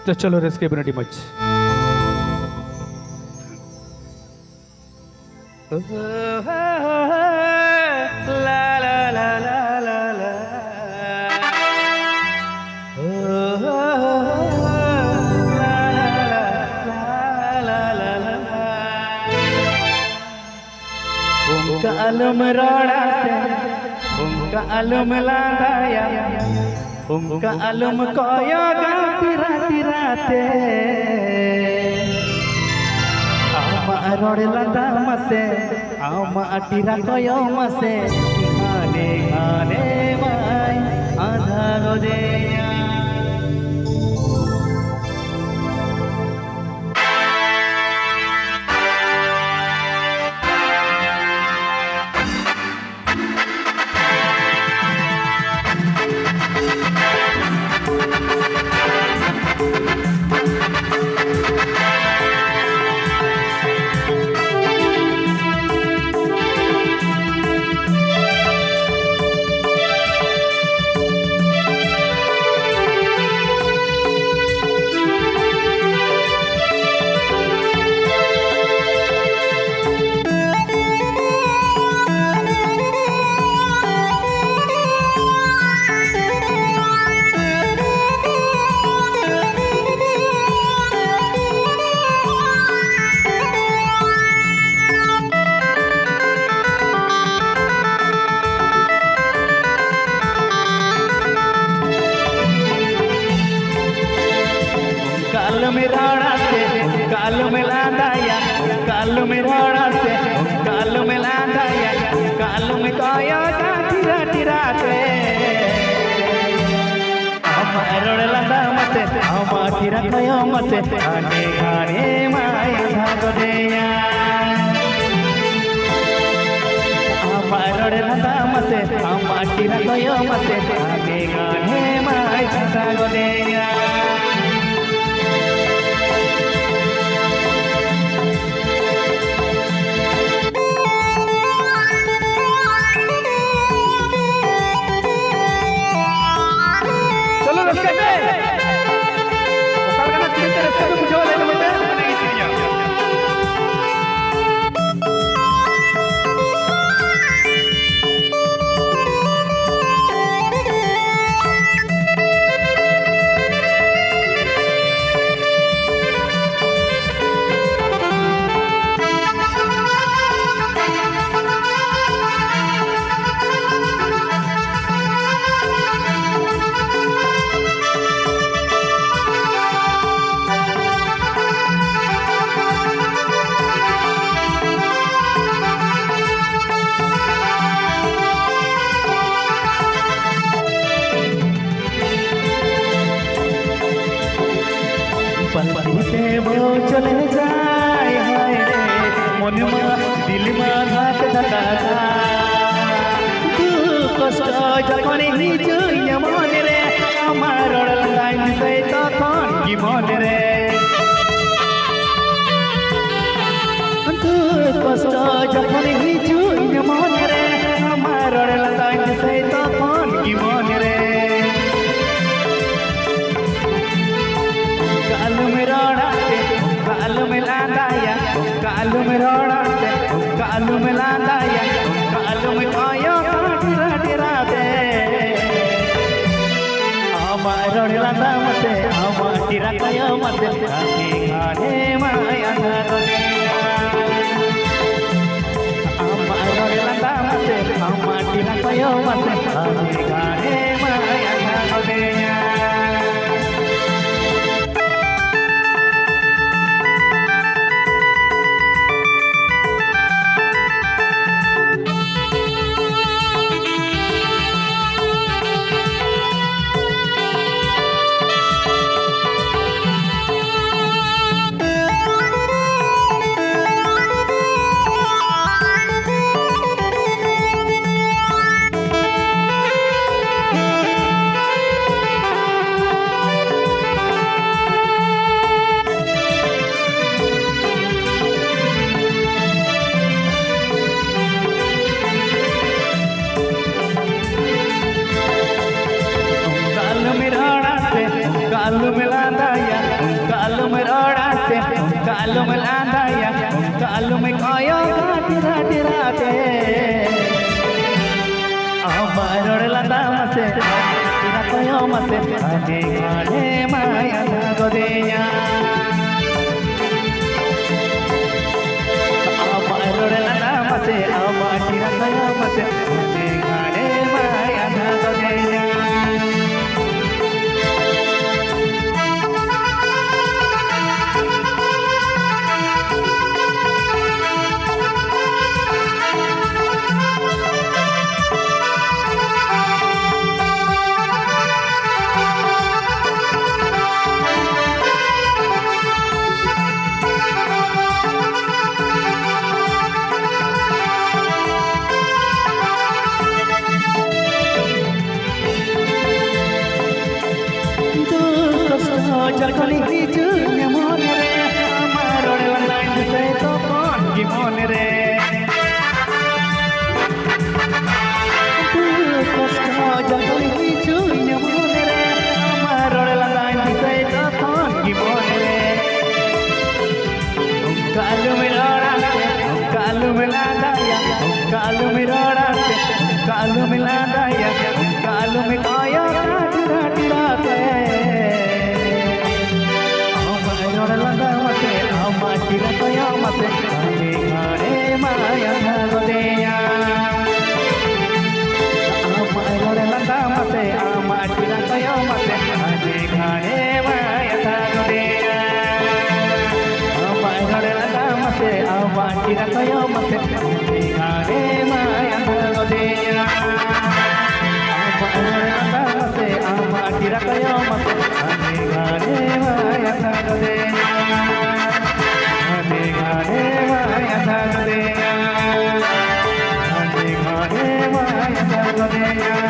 तो चलो risky बनटी much ला ला ला ला ला ला उनका अलम रोड़ा से उनका अलम लाया उनका अलम कोया गाती राती राते आमा रोड़ लंदा मसे आमा अटीरा कोयो मसे गाने गाने माय आधा गोदेया काल में लांदाया काल में रोड़ा से काल में लांदाया काल में काया टीरा टीरा के हमारे लांदा मते हमारे टीरा काया मते आने आने माया भागो देया हमारे लांदा मते हमारे टीरा काया मते आने आने माया भागो देया पलते वो चले जाए हाय रे मन में दिल में धक धका कष्ट जखन ही जुय मन रे हमार लाइन से तखन की मन रे कष्ट जखन ही जुय मन रे हमार लाइन से तखन की मन रे काल में रोड़ा से काल में लांदाया काल में रोड़ा से काल में लांदाया काल में काया टीरा टीरा दे हमारे लांदा मते हमारे टीरा काया मते आने गाने माया भागो देया हमारे लांदा मते हमारे टीरा काया मते आने गाने माया भागो देया काल में लांदाया में रोड़ाते कालू में लांदाया कालू में काया राते राते अमरोड़ लंदा मसे तेरा काया मसे आने गाने माया गोदेया अमरोड़ लंदा मसे आमा तेरा काया मसे आने गाने माया गोदेया जखनी हिजुने मोने रे अमरोड़ लाइन से तो कौन की मोने रे जखनी हिजुने मोने रे अमरोड़ लाइन से तो कौन की मोने रे कालू में रोड़ाते कालू में लांदाया कालू में रोड़ाते कालू में लांदाया कालू में काया राती राते लंदा मसे आमा तेरा काया मसे आने गाने माया गोदेया अमरोड़ लंदा मसे आमा तेरा काया मसे आने गाने माया गोदेया अमरोड़ लंदा मसे आमा तेरा काया मसे आने गाने माया गोदेया अमरोड़ लंदा मसे आमा तेरा काया मसे आने गाने माया गोदेया आने गाने माया गोदेया आने गाने माया गोदेया